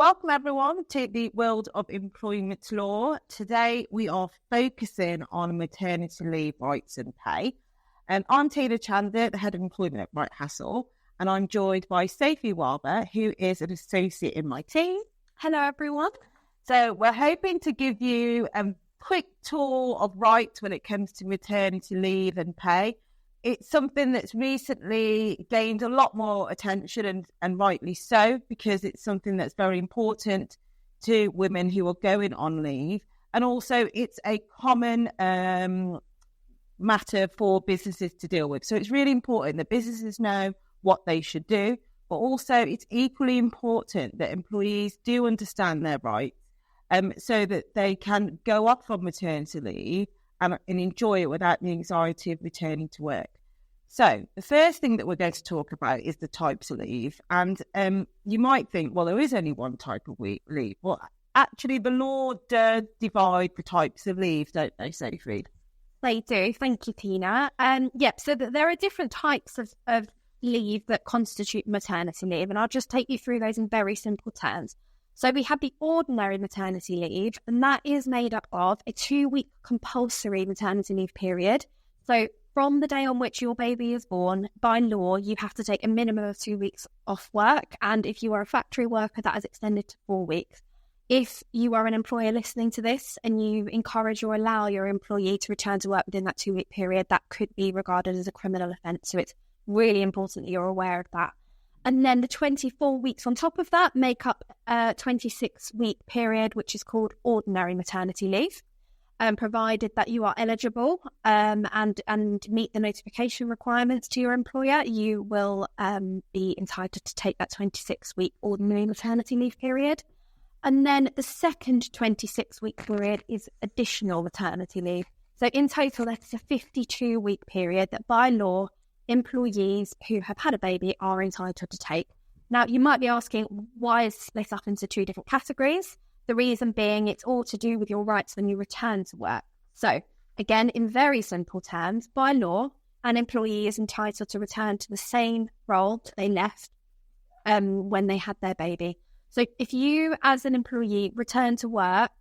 Welcome everyone to the world of employment law. Today we are focusing on maternity leave rights and pay. I'm Chander, the head of employment at Right Hassle, and I'm joined by Sophie, Wahba, who is an associate in my team. Hello everyone. So we're hoping to give you a quick tour of rights when it comes to maternity leave and pay. It's something that's recently gained a lot more attention and rightly so, because it's something that's very important to women who are going on leave. And also it's a common matter for businesses to deal with. So it's really important that businesses know what they should do, but also it's equally important that employees do understand their rights so that they can go off on maternity leave and enjoy it without the anxiety of returning to work. So the first thing that we're going to talk about is the types of leave. And you might think, well, there is only one type of leave. Well, actually, the law does divide the types of leave, don't they, Sophie? They do. Thank you, Tina. So there are different types of leave that constitute maternity leave. And I'll just take you through those in very simple terms. So we have the ordinary maternity leave, and that is made up of a 2-week compulsory maternity leave period. So from the day on which your baby is born, by law, you have to take a minimum of 2 weeks off work. And if you are a factory worker, that is extended to 4 weeks. If you are an employer listening to this and you encourage or allow your employee to return to work within that 2-week period, that could be regarded as a criminal offence. So it's really important that you're aware of that. And then the 24 weeks on top of that make up a 26-week period, which is called ordinary maternity leave. Provided that you are eligible and meet the notification requirements to your employer, you will be entitled to take that 26-week ordinary maternity leave period. And then the second 26-week period is additional maternity leave. So in total, that's a 52-week period that by law, employees who have had a baby are entitled to take. Now, you might be asking, why is it split up into two different categories? The reason being it's all to do with your rights when you return to work. So again, in very simple terms, by law, an employee is entitled to return to the same role that they left when they had their baby. So if you as an employee return to work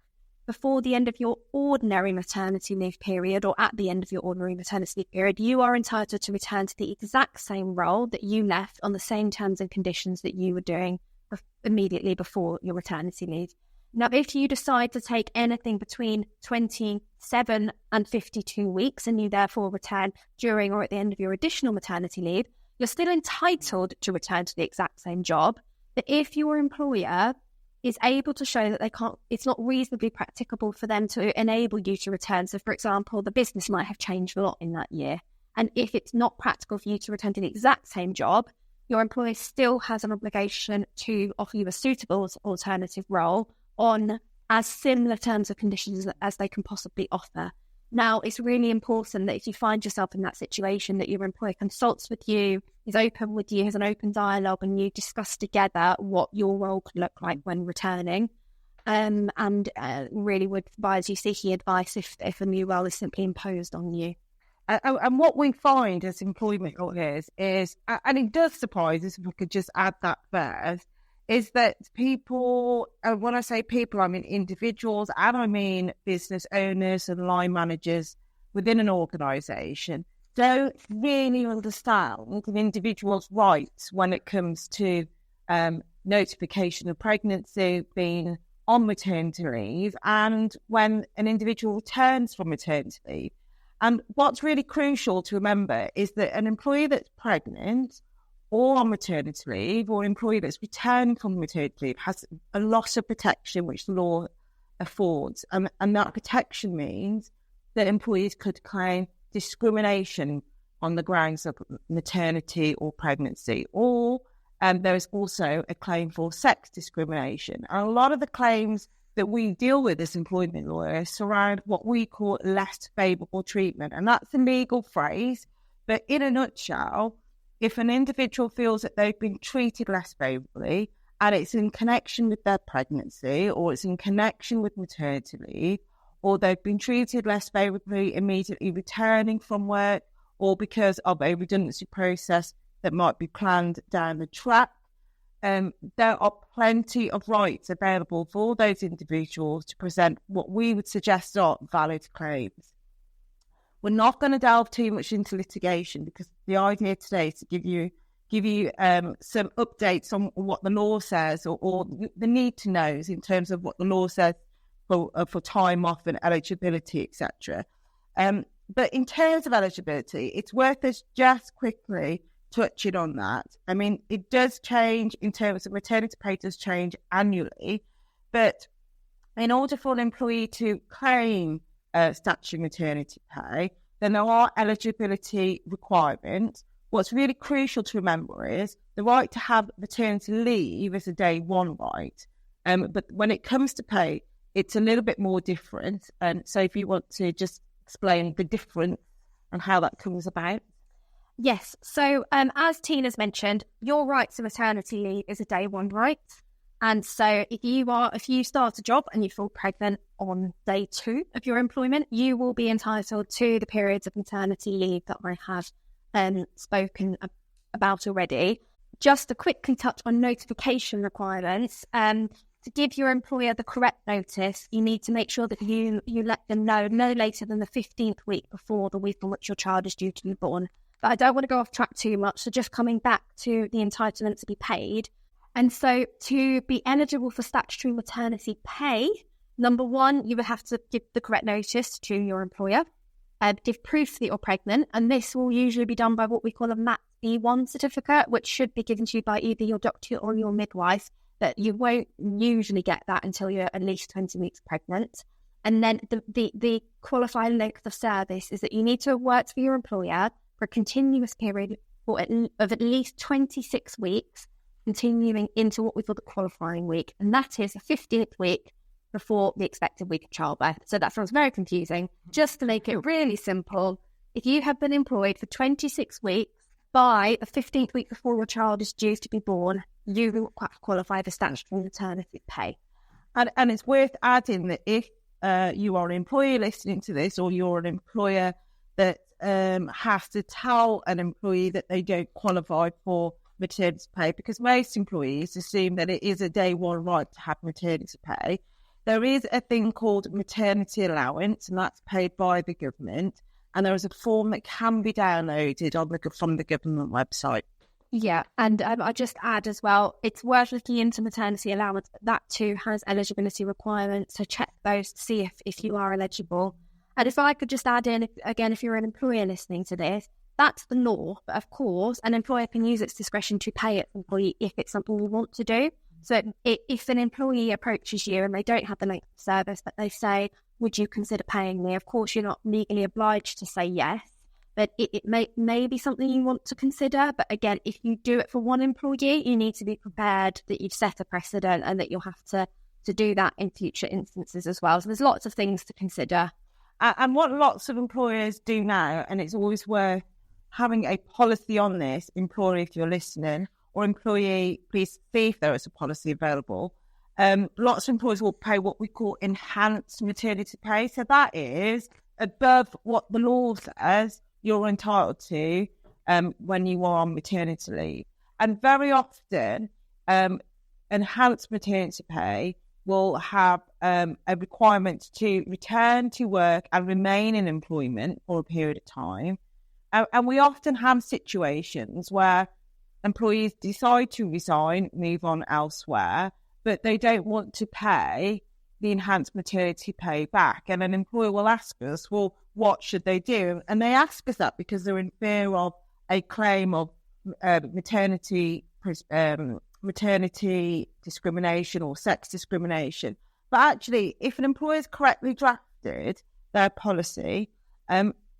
before the end of your ordinary maternity leave period or at the end of your ordinary maternity leave period, you are entitled to return to the exact same role that you left on the same terms and conditions that you were doing immediately before your maternity leave. Now, if you decide to take anything between 27 and 52 weeks and you therefore return during or at the end of your additional maternity leave, you're still entitled to return to the exact same job. But if your employer is able to show that it's not reasonably practicable for them to enable you to return. So, for example, the business might have changed a lot in that year. And if it's not practical for you to return to the exact same job, your employer still has an obligation to offer you a suitable alternative role on as similar terms and conditions as they can possibly offer. Now, it's really important that if you find yourself in that situation, that your employer consults with you, is open with you, has an open dialogue, and you discuss together what your role could look like when returning. And really would advise you seeking advice if a new role is simply imposed on you. And what we find as employment lawyers is, and it does surprise us, if we could just add that first, is that people, and when I say people, I mean individuals, and I mean business owners and line managers within an organisation, don't really understand an individual's rights when it comes to notification of pregnancy, being on maternity leave, and when an individual returns from maternity leave. And what's really crucial to remember is that an employee that's pregnant or on maternity leave, or an employee that's returning from maternity leave, has a lot of protection which the law affords. And that protection means that employees could claim discrimination on the grounds of maternity or pregnancy, or there is also a claim for sex discrimination. And a lot of the claims that we deal with as employment lawyers surround what we call less favourable treatment. And that's a legal phrase, but in a nutshell, if an individual feels that they've been treated less favourably and it's in connection with their pregnancy or it's in connection with maternity leave, or they've been treated less favourably immediately returning from work, or because of a redundancy process that might be planned down the track, there are plenty of rights available for those individuals to present what we would suggest are valid claims. We're not going to delve too much into litigation because the idea today is to give you some updates on what the law says or the need to knows in terms of what the law says for time off and eligibility, etc. But in terms of eligibility, it's worth us just quickly touching on that. I mean, it does change in terms of maternity pay does change annually, but in order for an employee to claim statutory maternity pay, then there are eligibility requirements. What's really crucial to remember is the right to have maternity leave is a day one right. But when it comes to pay, it's a little bit more different. And so if you want to just explain the difference and how that comes about. Yes. So as Tina's mentioned, your right to maternity leave is a day one right. And so if you start a job and you fall pregnant on day 2 of your employment, you will be entitled to the periods of maternity leave that I have spoken about already. Just to quickly touch on notification requirements, to give your employer the correct notice, you need to make sure that you let them know no later than the 15th week before the week on which your child is due to be born. But I don't want to go off track too much, so just coming back to the entitlement to be paid. And so to be eligible for statutory maternity pay, number 1, you would have to give the correct notice to your employer, give proof that you're pregnant, and this will usually be done by what we call a MAT B1 certificate, which should be given to you by either your doctor or your midwife, but you won't usually get that until you're at least 20 weeks pregnant. And then the qualifying length of service is that you need to have worked for your employer for a continuous period of at least 26 weeks, continuing into what we call the qualifying week. And that is the 15th week before the expected week of childbirth. So that sounds very confusing. Just to make it really simple, if you have been employed for 26 weeks, by the 15th week before your child is due to be born, you will qualify for statutory maternity pay. And it's worth adding that if you are an employee listening to this, or you're an employer that has to tell an employee that they don't qualify for maternity pay, because most employees assume that it is a day one right to have maternity pay, there is a thing called maternity allowance, and that's paid by the government. And there is a form that can be downloaded from the government website. Yeah, and I'll just add as well, it's worth looking into maternity allowance. That too has eligibility requirements, so check those to see if you are eligible. And if I could just add in, again, if you're an employer listening to this, that's the law. But of course, an employer can use its discretion to pay its employee if it's something you want to do. So if an employee approaches you and they don't have the length of service, but they say, would you consider paying me? Of course, you're not legally obliged to say yes, but it may be something you want to consider. But again, if you do it for one employee, you need to be prepared that you've set a precedent and that you'll have to do that in future instances as well. So there's lots of things to consider. And what lots of employers do now, and it's always worth having a policy on this, employer, if you're listening, or employee, please see if there is a policy available. Lots of employers will pay what we call enhanced maternity pay. So that is above what the law says you're entitled to when you are on maternity leave. And very often, enhanced maternity pay will have a requirement to return to work and remain in employment for a period of time. And we often have situations where employees decide to resign, move on elsewhere, but they don't want to pay the enhanced maternity pay back. And an employer will ask us, well, what should they do? And they ask us that because they're in fear of a claim of maternity discrimination or sex discrimination. But actually, if an employer has correctly drafted their policy,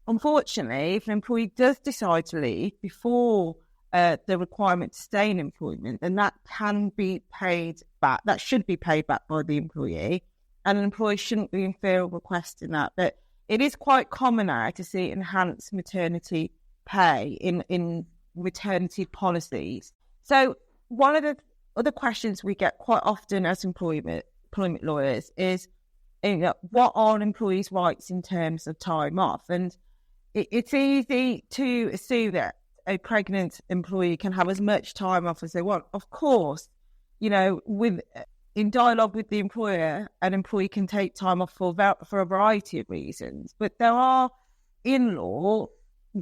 unfortunately, if an employee does decide to leave before the requirement to stay in employment, then that can be paid back. That should be paid back by the employee, and an employee shouldn't be in fear of requesting that. But it is quite common now to see enhanced maternity pay in maternity policies. So one of the other questions we get quite often as employment lawyers is, what are an employee's rights in terms of time off? And it's easy to assume that a pregnant employee can have as much time off as they want. Of course, in dialogue with the employer, an employee can take time off for a variety of reasons. But there are, in law,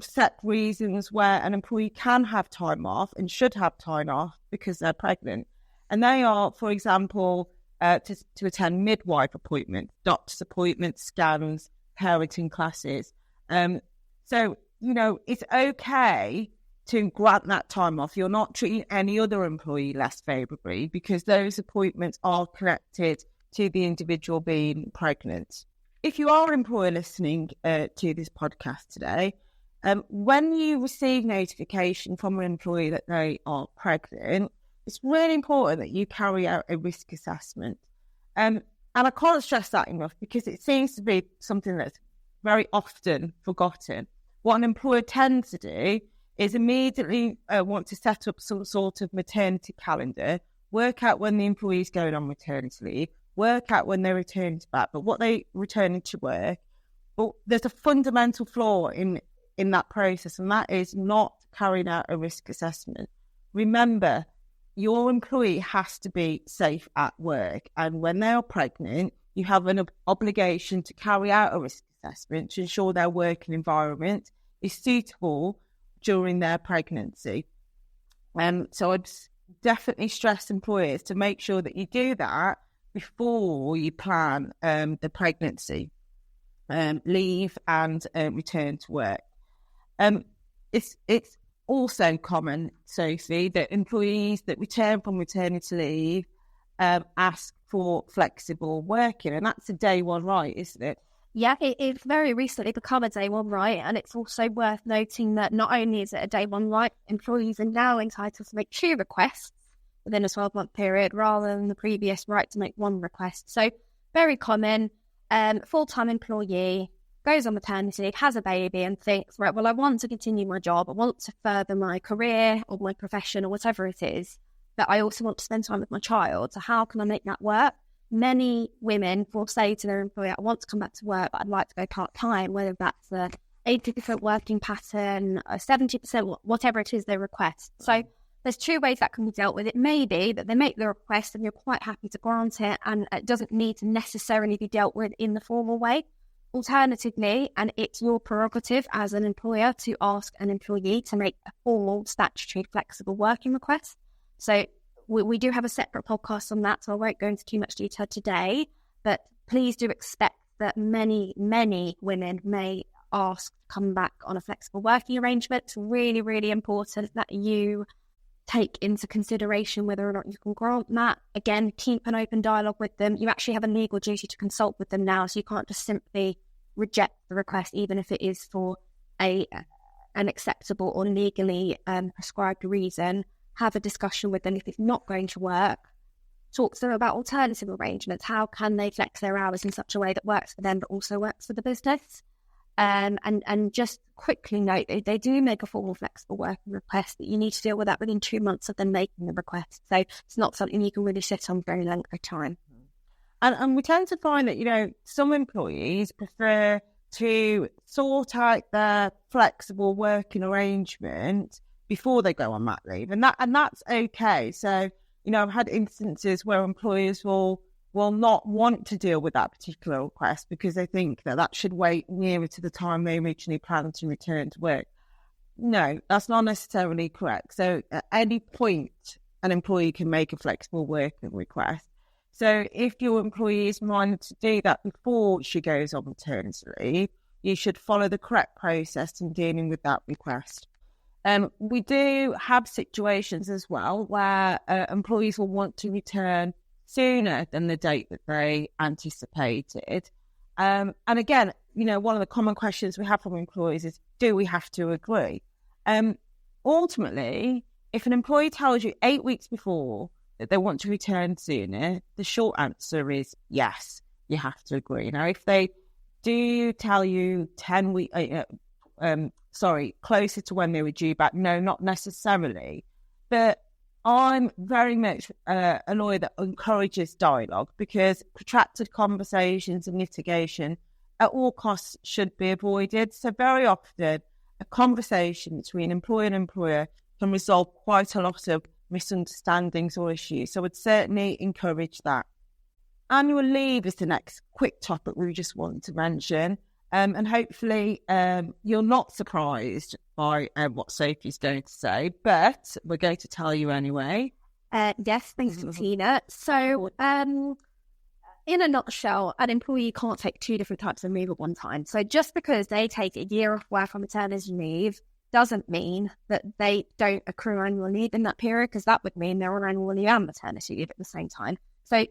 set reasons where an employee can have time off and should have time off because they're pregnant. And they are, for example, to attend midwife appointments, doctor's appointments, scans, parenting classes. So, it's okay to grant that time off. You're not treating any other employee less favourably because those appointments are connected to the individual being pregnant. If you are an employer listening to this podcast today, when you receive notification from an employee that they are pregnant, it's really important that you carry out a risk assessment. And I can't stress that enough because it seems to be something that's very often forgotten. What an employer tends to do is immediately want to set up some sort of maternity calendar, work out when the employee is going on maternity leave, work out when they're returning back, but what they returning to work. But there's a fundamental flaw in that process, and that is not carrying out a risk assessment. Remember, your employee has to be safe at work, and when they are pregnant, you have an obligation to carry out a risk assessment to ensure their working environment is suitable during their pregnancy. So I'd definitely stress employers to make sure that you do that before you plan the pregnancy leave and return to work. It's also common, Sophie, that employees that return from maternity leave ask for flexible working, and that's a day one right, isn't it? Yeah, it's very recently become a day one right, and it's also worth noting that not only is it a day one right, employees are now entitled to make 2 requests within a 12-month period rather than the previous right to make 1 request. So very common, full-time employee goes on maternity leave, has a baby and thinks, right, well, I want to continue my job, I want to further my career or my profession or whatever it is, but I also want to spend time with my child. So how can I make that work? Many women will say to their employer, I want to come back to work, but I'd like to go part-time, whether that's a 80% working pattern, a 70%, whatever it is they request. So there's 2 ways that can be dealt with. It may be that they make the request and you're quite happy to grant it, and it doesn't need to necessarily be dealt with in the formal way. Alternatively, and it's your prerogative as an employer to ask an employee to make a formal statutory flexible working request. So we do have a separate podcast on that, so I won't go into too much detail today, but please do expect that many, many women may ask to come back on a flexible working arrangement. It's really, really important that you take into consideration whether or not you can grant that. Again, keep an open dialogue with them. You actually have a legal duty to consult with them now, so you can't just simply reject the request, even if it is for an acceptable or legally prescribed reason. Have a discussion with them. If it's not going to work, talk to them about alternative arrangements. How can they flex their hours in such a way that works for them but also works for the business? And just quickly note, they do make a formal flexible working request, but you need to deal with that within 2 months of them making the request. So it's not something you can really sit on for very long a time. And we tend to find that, some employees prefer to sort out their flexible working arrangement before they go on mat leave. And that's okay. So, I've had instances where employers will not want to deal with that particular request because they think that should wait nearer to the time they originally planned to return to work. No, that's not necessarily correct. So at any point, an employee can make a flexible working request. So if your employee is minded to do that before she goes on maternity leave, you should follow the correct process in dealing with that request. We do have situations as well where employees will want to return sooner than the date that they anticipated. And again, one of the common questions we have from employees is, do we have to agree? Ultimately, if an employee tells you 8 weeks before that they want to return sooner, the short answer is yes, you have to agree. Now, if they do tell you 10 weeks, closer to when they were due back, no, not necessarily. But I'm very much a lawyer that encourages dialogue because protracted conversations and litigation at all costs should be avoided. So very often a conversation between employer and employer can resolve quite a lot of misunderstandings or issues. So I'd certainly encourage that. Annual leave is the next quick topic we just want to mention. And hopefully you're not surprised by what Sophie's going to say, but we're going to tell you anyway. Yes, thanks, Tina. So in a nutshell, an employee can't take two different types of leave at one time. So just because they take a year off work on maternity leave doesn't mean that they don't accrue annual leave in that period, because that would mean they're on annual leave and maternity leave at the same time. So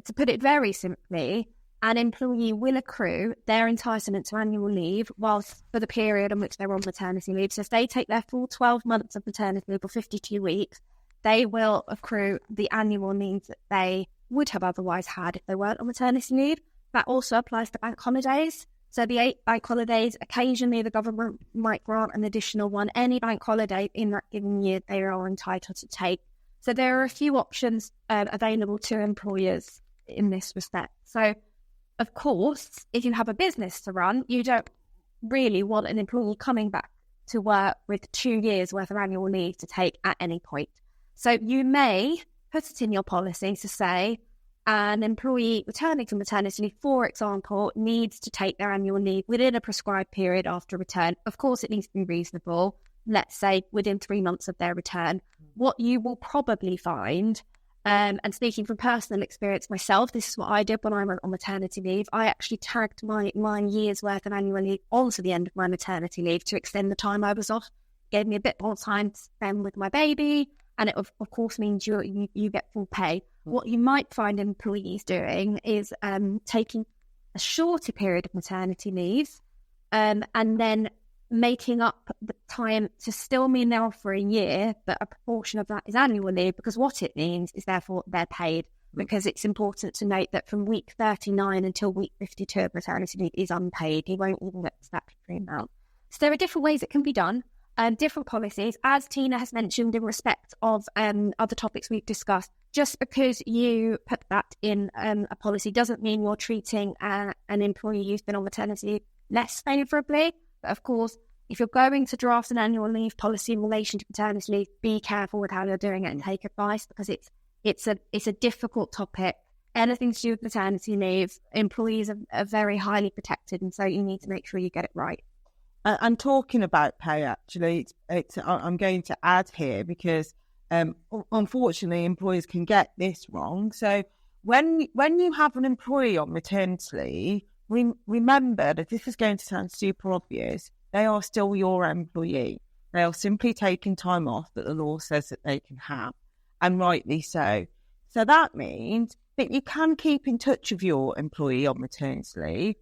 to put it very simply, an employee will accrue their entitlement to annual leave whilst for the period in which they're on maternity leave. So if they take their full 12 months of maternity leave or 52 weeks, they will accrue the annual leave that they would have otherwise had if they weren't on maternity leave. That also applies to bank holidays. So the 8 bank holidays, occasionally the government might grant an additional one. Any bank holiday in that given year they are entitled to take. So there are a few options available to employers in this respect. So, of course, if you have a business to run, you don't really want an employee coming back to work with 2 years worth of annual leave to take at any point. So you may put it in your policy to say an employee returning from maternity leave, for example, needs to take their annual leave within a prescribed period after return. Of course, it needs to be reasonable. Let's say within 3 months of their return. What you will probably find, and speaking from personal experience myself, this is what I did when I went on maternity leave. I actually tagged my year's worth of annual leave onto the end of my maternity leave to extend the time I was off. Gave me a bit more time to spend with my baby, and it of course means you get full pay. What you might find employees doing is taking a shorter period of maternity leave and then making up the time to still mean they're off for a year, but a proportion of that is annual leave, because what it means is therefore they're paid, because it's important to note that from week 39 until week 52 of maternity leave is unpaid. You won't even get the statutory amount. So there are different ways it can be done, different policies, as Tina has mentioned in respect of other topics we've discussed. Just because you put that in a policy doesn't mean you're treating an employee who's been on maternity leave less favourably. But of course, if you're going to draft an annual leave policy in relation to maternity leave, be careful with how you're doing it and take advice, because it's a difficult topic. Anything to do with maternity leave, employees are very highly protected, and so you need to make sure you get it right. And talking about pay, actually, I'm going to add here, because unfortunately employers can get this wrong. So when you have an employee on maternity leave, remember that this is going to sound super obvious. They are still your employee. They are simply taking time off that the law says that they can have, and rightly so. So that means that you can keep in touch with your employee on maternity leave.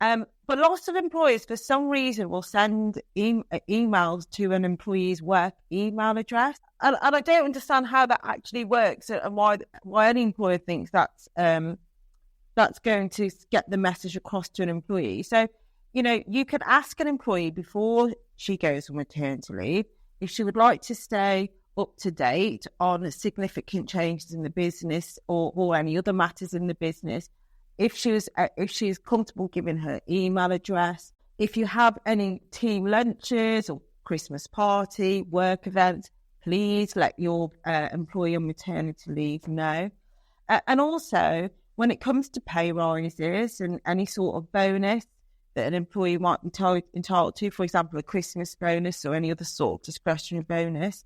But lots of employers, for some reason, will send emails to an employee's work email address. And I don't understand how that actually works, and why any employer thinks that's going to get the message across to an employee. So, you could ask an employee before she goes on maternity leave if she would like to stay up to date on significant changes in the business or any other matters in the business. If she's comfortable giving her email address, if you have any team lunches or Christmas party, work events, please let your employee on maternity leave know. And also, when it comes to pay rises and any sort of bonus that an employee might be entitled to, for example, a Christmas bonus or any other sort of discretionary bonus,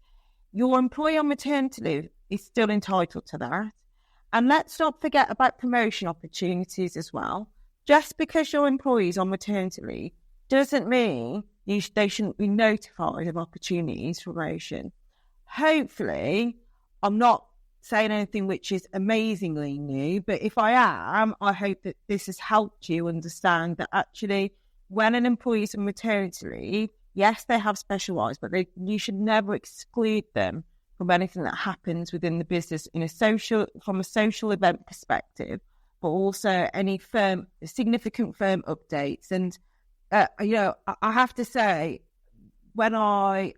your employee on maternity leave is still entitled to that. And let's not forget about promotion opportunities as well. Just because your employee is on maternity leave doesn't mean they shouldn't be notified of opportunities for promotion. Hopefully, I'm not saying anything which is amazingly new, but if I am, I hope that this has helped you understand that actually when an employee is on maternity leave, yes, they have special rights, but you should never exclude them from anything that happens within the business from a social event perspective, but also any significant firm updates. And, I have to say, when I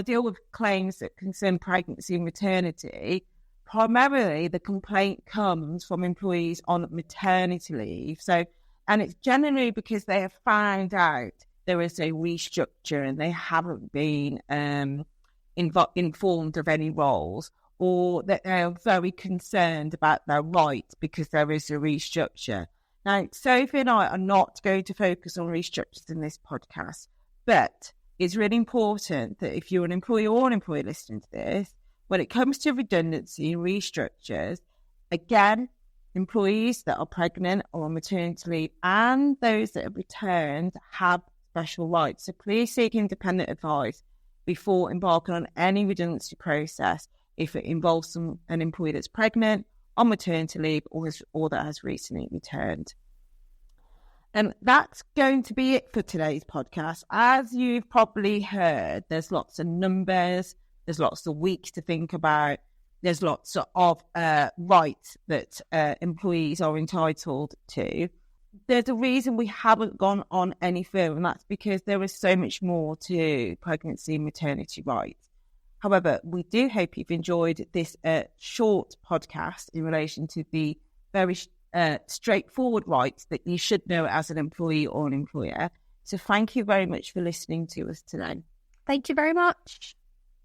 deal with claims that concern pregnancy and maternity, primarily the complaint comes from employees on maternity leave. And it's generally because they have found out there is a restructure and they haven't been informed of any roles, or that they're very concerned about their rights because there is a restructure. Now, Sophie and I are not going to focus on restructures in this podcast, but it's really important that if you're an employer or an employee listening to this, when it comes to redundancy and restructures, again, employees that are pregnant or on maternity leave and those that have returned have special rights. So please seek independent advice before embarking on any redundancy process if it involves an employee that's pregnant, on maternity leave, or that has recently returned. And that's going to be it for today's podcast. As you've probably heard, there's lots of numbers, there's lots of weeks to think about, there's lots of rights that employees are entitled to. There's a reason we haven't gone on any further, and that's because there is so much more to pregnancy and maternity rights. However, we do hope you've enjoyed this short podcast in relation to the very straightforward rights that you should know as an employee or an employer. So thank you very much for listening to us today. Thank you very much.